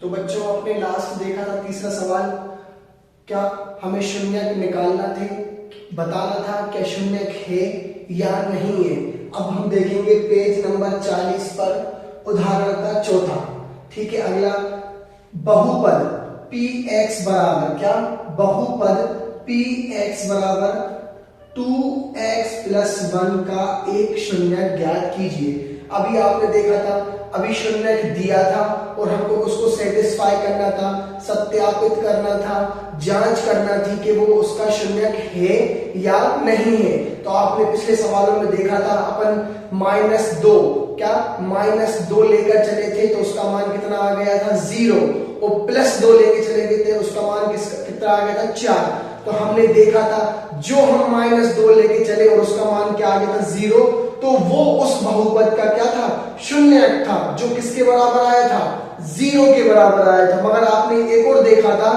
तो बच्चों आपने लास्ट देखा था तीसरा सवाल, क्या हमें शून्यक निकालना थे, बताना था क्या शून्यक है या नहीं है। अब हम देखेंगे पेज नंबर 40 पर उदाहरण का चौथा। ठीक है, अगला बहुपद px बराबर क्या, बहुपद px बराबर 2x प्लस 1 का एक शून्यक ज्ञात कीजिए। अभी आपने देखा था, अभी शून्यक दिया था और हमको उसको सेटिस्फाई करना था, सत्यापित करना था, जांच करना थी कि वो उसका शून्यक है या नहीं है। तो आपने पिछले सवालों में देखा था अपन -2 क्या -2 लेकर चले थे तो उसका मान कितना आ गया था 0, और +2 लेके चले गए थे उसका मान कितना आ गया था 4। तो हमने देखा था जो हम -2 लेके चले और उसका मान क्या आ गया था 0, तो वो उस बहुपद का क्या था, शून्यक था, जो किसके बराबर आया था, 0 के बराबर आया था। मगर आपने एक और देखा था,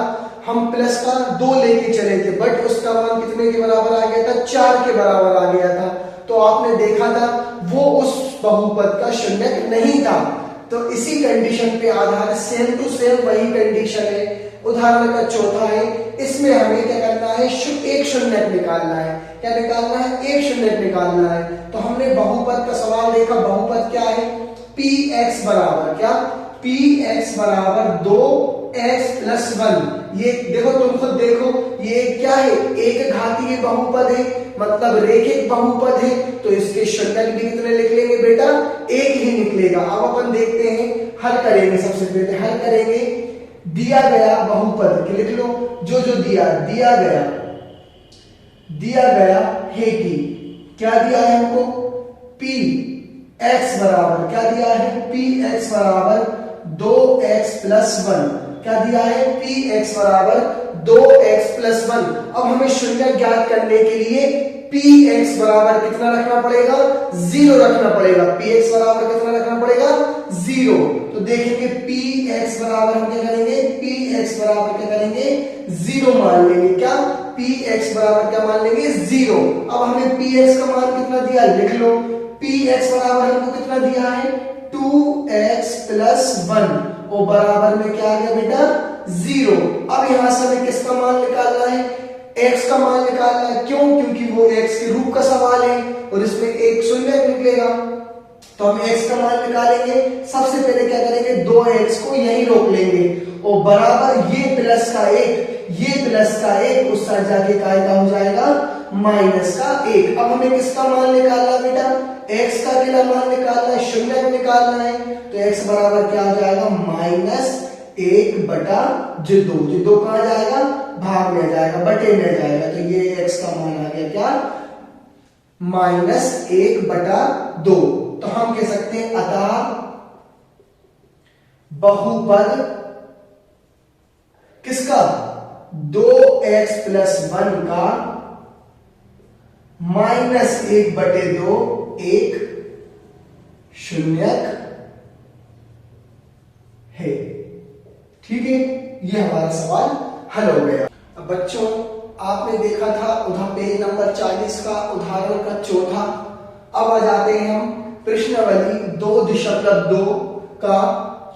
हम प्लस का 2 लेके चले थे बट उसका मान कितने के बराबर आ गया था, 4 के बराबर आ गया था। तो आपने देखा था वो उस बहुपद का शून्यक नहीं था। तो इसी कंडीशन पे आधारित सेम टू सेम वही कंडीशन है, उदाहरण का चौथा है। इसमें हमें क्या करना है, एक शून्यक निकालना है। क्या निकालना है, एक शून्यक निकालना है। तो हमने बहुपद का सवाल देखा, बहुपद क्या है, px बराबर क्या, px बराबर 2x प्लस 1। ये देखो, तुम खुद देखो, ये क्या है, एक घातीय बहुपद है, मतलब रेखिक बहुपद है। तो इसके शून्यक भी कितने लिख लेंगे बेटा, एक ही निकलेगा। अब अपन देखते हैं, हल करेंगे। सबसे पहले हल करेंगे, दिया गया बहुपद के लिख लो, जो जो दिया गया है कि क्या दिया है हमको, px बराबर क्या दिया है, px बराबर 2x प्लस 1। क्या दिया है, px बराबर 2x प्लस 1। अब हमें शून्यक ज्ञात करने के लिए px बराबर कितना रखना पड़ेगा, 0 रखना पड़ेगा। px बराबर कितना रखना पड़ेगा, 0। तो देखेंगे px बराबर हम क्या करेंगे, px बराबर क्या करेंगे, 0 मान लेंगे। क्या, px बराबर क्या मान लेंगे, 0। अब हमें px का मान कितना दिया, लिख लो, px बराबर हमको कितना दिया है, 2x प्लस 1, और बराबर में क्या आ गया बेटा, 0। अब यहां से हमें किसका मान निकालना है, x का मान निकालना है। क्यों, क्योंकि वो x के रूप का सवाल है और इसमें एक शून्य निकलेगा। तो हम x का मान निकालेंगे। सबसे पहले क्या करेंगे, 2x को यहीं रोक लेंगे और बराबर ये प्लस का 1 उस साइड जाके क्या हो जाएगा, -1। अब हमें किसका मान निकालना बेटा, x का कितना मान निकालना है, शून्य निकालना है। तो x बराबर क्या हो जाएगा, -1/2। कहां जाएगा, भाग में जाएगा, बटे में जाएगा। तो ये x का मान आ गया क्या, -1/2। तो हम कह सकते हैं अतः बहुपद किसका, 2x प्लस 1 का -1/2 एक शून्यक है। ठीक है, ये हमारा सवाल हल हो गया। अब बच्चों आपने देखा था उदाहरण पेज नंबर 40 का उदाहरण का चौथा। अब आ जाते हैं हम प्रश्नावली 2.2 का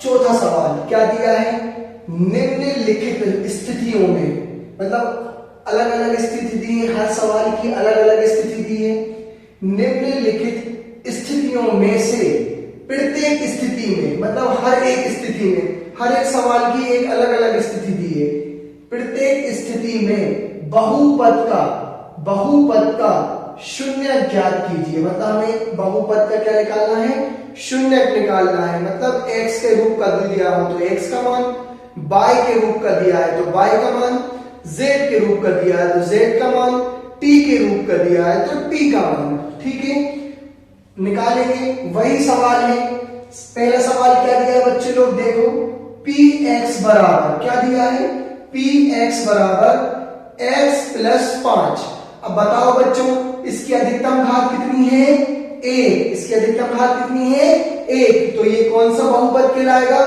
चौथा सवाल। क्या दिया है, निम्नलिखित स्थितियों में, मतलब अलग अलग स्थिति दी है, हर सवाल की अलग अलग स्थिति दी है। निम्नलिखित स्थितियों में से प्रत्येक स्थिति में, मतलब हर एक स्थिति में, हर एक सवाल की एक अलग अलग स्थिति दी है। प्रत्येक स्थिति में बहुपद का शून्यक ज्ञात कीजिए। मतलब हमें बहुपद का क्या निकालना है, शून्यक निकालना है। मतलब x के रूप का दिया हो तो x का मान, y के रूप का दिया है तो y का मान, z के रूप का दिया है तो z का मान, t के रूप का दिया है तो t का मान। ठीक है, निकालेंगे। वही सवाल है, पहला सवाल क्या दिया है बच्चे लोग, देखो px बराबर क्या दिया है, px बराबर x प्लस 5। अब बताओ बच्चों, इसकी अधिकतम घात कितनी है, 1। इसकी अधिकतम घात कितनी है, 1। तो ये कौन सा बहुपद कहलाएगा,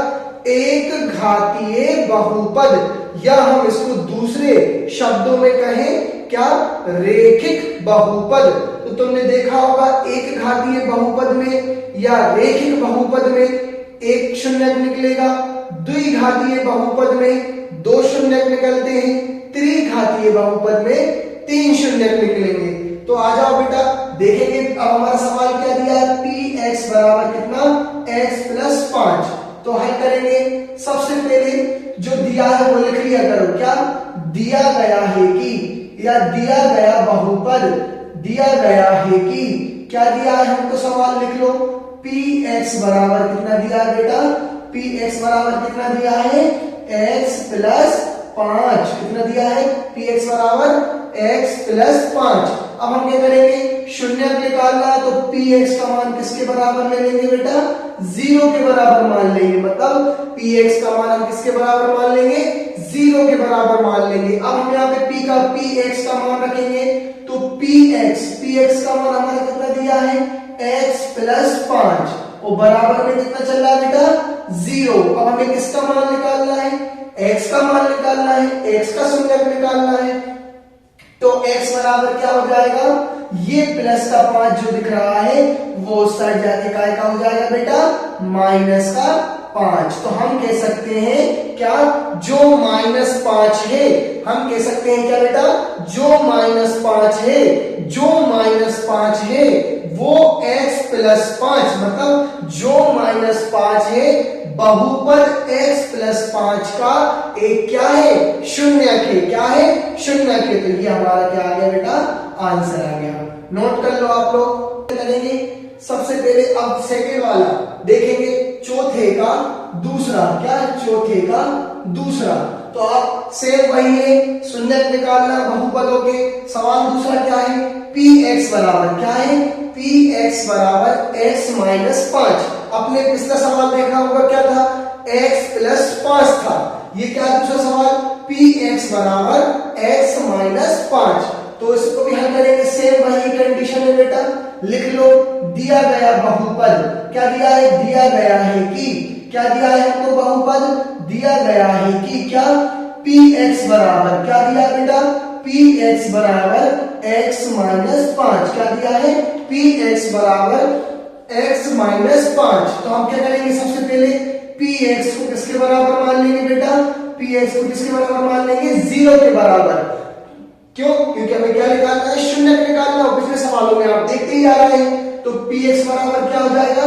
एक घातीय बहुपद, या हम इसको दूसरे शब्दों में कहें क्या, रेखिक बहुपद। तो तुमने देखा होगा एक घातीय बहुपद में या रेखिक बहुपद में एक शून्यक निकलेगा द्विघातीय बहुपद में 2 शून्य निकलते हैं, त्रिघातीय बहुपद में 3 शून्य निकलेंगे। तो आ जाओ बेटा देखेंगे। अब हमारा सवाल क्या दिया है, px बराबर कितना, x प्लस 5। तो हल करेंगे। सबसे पहले जो दिया है वो लिख लिया करो। क्या दिया गया है कि, या दिया गया बहुपद, दिया गया है कि, क्या दिया है हमको सवाल लिख लो। px बराबर कितना दिया है बेटा, px बराबर कितना दिया है, x प्लस 5। कितना दिया है, px बराबर x प्लस 5। अब हम क्या करेंगे, शून्य निकालना है तो px का मान किसके बराबर ले लेंगे बेटा, 0 के बराबर मान लेंगे। मतलब px का मान हम किसके बराबर मान लेंगे, 0 के बराबर मान लेंगे। अब हम यहाँ पे px का मान रखेंगे तो px का मान हमारा कितना दिया है, x प्लस 5 और बराबर में कितना चल रहा है बेटा, 0। अब हमें किसका मान निकालना है, x का मान निकालना है, x का शून्य निकालना है। तो x बराबर क्या हो जाएगा, ये प्लस का 5 जो दिख रहा है वो उस साइड जाके काय का हो जाएगा बेटा, माइनस का 5। तो हम कह सकते हैं क्या, जो -5 है, हम कह सकते हैं क्या बेटा, जो -5 है, जो -5 है वो x प्लस 5, मतलब जो -5 है बहुपद x प्लस 5 का एक क्या है, शून्यक है। क्या है, शून्यक है। तो ये हमारा क्या आ गया बेटा, आंसर आ गया। नोट कर लो आप लोग। करेंगे सबसे पहले, अब सेकंड वाला देखेंगे, चौथे का दूसरा। क्या है, चौथे का दूसरा। तो आप सेम वही है, शून्य निकालना बहुपदों के। सवाल दूसरा क्या है, px बराबर क्या है, px बराबर x माइनस 5। अपने पिछला सवाल देखा होगा क्या था, x प्लस 5 था। ये क्या दूसरा सवाल, px बराबर x माइनस 5। तो इसको भी हल करेंगे, सेम वही कंडीशन है बेटा। लिख लो, दिया गया बहुपद, क्या दिया है, दिया गया है कि, क्या दिया है हमको बहुपद, दिया गया है कि क्या, px बराबर क्या दिया बेटा, px बराबर x माइनस 5। क्या दिया है, px बराबर x माइनस 5। तो हम क्या करेंगे, सबसे पहले px को किसके बराबर मान लेंगे बेटा, px को किसके बराबर मान लेंगे, 0 के बराबर। क्यों, क्योंकि हमें क्या निकालना है, शून्य निकालना है। पिछले सवालों में आप देखते ही आ रहे हैं। तो px बराबर क्या हो जाएगा,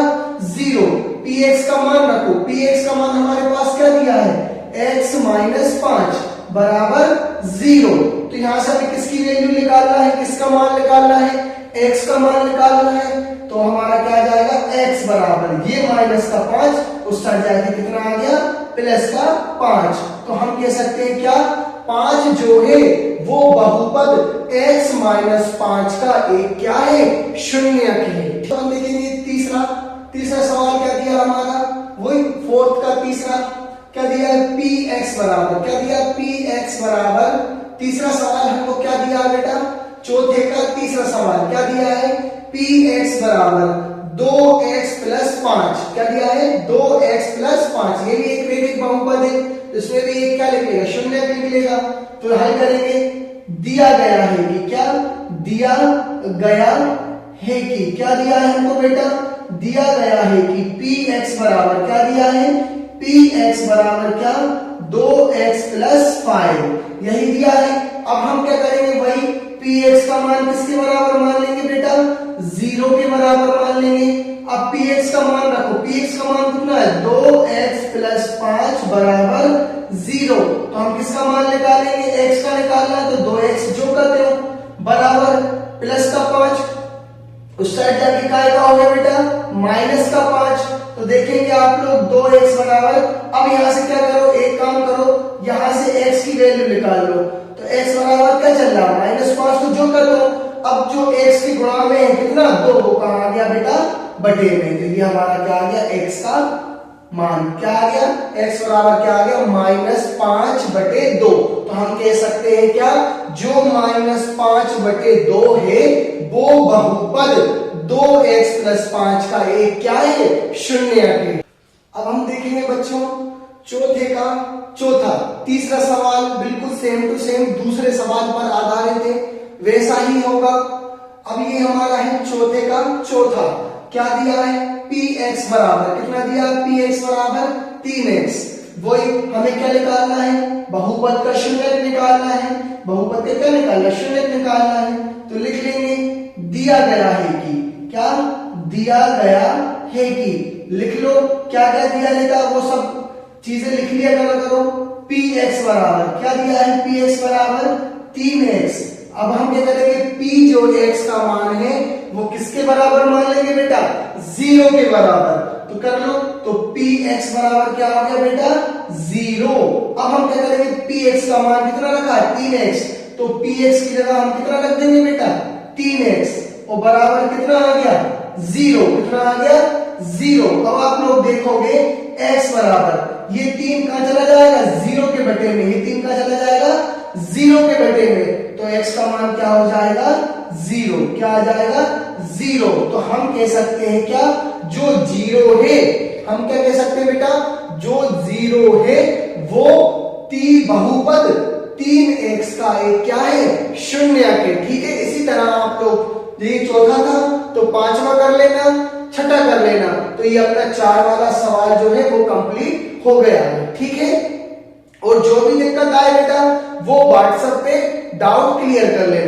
0। px का मान रखो, px का मान हमारे पास क्या दिया है, x माइनस 5 बराबर 0। तो यहां से हमें किसकी वैल्यू निकालना है, किसका मान निकालना है, x का मान निकालना है। तो हमारा क्या आ जाएगा, x बराबर ये माइनस का 5 उस साइड जाके कितना आ गया, प्लस का 5। तो हम कह सकते हैं क्या, 5 जो है वो बहुपद x माइनस 5 का एक क्या है, शून्यक है। तो हम देखेंगे तीसरा सवाल क्या दिया हमारा, वही फोर्थ का तीसरा क्या दिया है, px बराबर क्या दिया, px बराबर, तीसरा सवाल हमको क्या दिया बेटा, चौथे का तीसरा सवाल क्या दिया है, px बराबर 2x प्लस 5। क्या दिया है, 2x प्लस 5। ये भी एक रेखिक बहुपद है, इसमें भी एक क्या लिखेगा, शून्य निकलेगा। तो हल करेंगे, दिया गया है कि, क्या दिया गया है कि, क्या दिया है हमको बेटा, दिया गया है कि px बराबर क्या दिया है, px बराबर क्या, 2x प्लस 5 यही दिया है। अब हम क्या करेंगे, वही px का मान किसके बराबर मान लेंगे बेटा, 0 के बराबर मान लेंगे। अब px का मान रखो, px का मान कितना है, 2x प्लस 5 बराबर 0। तो हम किसका मान निकालेंगे, x का निकालना है तो 2x जो करते हो बराबर प्लस का 5, उस साइड जाके काय का हो गया बेटा, माइनस का 5। तो देखेंगे आप लोग 2x बराबर, अब यहां से क्या करो, एक काम करो, यहां से x की वैल्यू निकाल लो। तो x बराबर क्या चल रहा है, -5 तो जो कर दो। अब जो x की गुणा में है कितना, 2, वो कहां आ गया बेटा, बटे में। तो ये हमारा क्या आ गया, x का मान क्या आ गया, x बराबर क्या आ गया, -5 बटे 2। तो हम कह सकते हैं क्या, जो -5 बटे 2 है वो बहुपद 2x प्लस 5 का एक क्या है, शून्य है। अब हम देखेंगे बच्चों चौथे का चौथा तीसरा सवाल, बिल्कुल सेम टू सेम दूसरे सवाल पर आधारित है, वैसा ही होगा। अब ये हमारा है चौथे का चौथा, क्या दिया है, px बराबर कितना दिया, px बराबर 3x। वही हमें क्या निकालना है, बहुपद का शून्यक निकालना है। बहुपद का क्या निकालना है, शून्यक निकालना है। तो लिख लेंगे दिया गया है कि, क्या दिया गया है कि, लिख लो क्या क्या दिया रहेगा वो सब चीजें लिख लिया करो। px बराबर क्या दिया है, px बराबर 3x। अब हम क्या करेंगे, p जो x का मान है वो किसके बराबर मान लेंगे बेटा, 0 के बराबर। तो कर लो, तो px बराबर क्या हो गया बेटा, 0। अब हम क्या करेंगे, px का मान कितना रखा है, 3x, तो px की जगह हम कितना रख देंगे बेटा, 3x, और बराबर कितना आ गया, 0। कितना आ गया, 0। अब आप लोग देखोगे x बराबर, ये 3 कहां चला जाएगा, 0 के बटे में, ये 3 कहां चला जाएगा, 0 के बटे में, तो x का मान क्या हो जाएगा, 0। क्या आ जाएगा, 0। तो हम कह सकते हैं क्या, जो 0 है, हम क्या कह सकते हैं बेटा, जो 0 है वो बहुपद 3x का एक क्या है, शून्यक है। ठीक है, इसी तरह आप लोग, ये चौथा था तो पांचवा कर लेना, छठा कर लेना। तो ये अपना 4 वाला सवाल जो है वो कंप्लीट हो गया है। ठीक है, और जो भी दिक्कत आए बेटा वो व्हाट्सएप पे डाउट क्लियर कर लेना।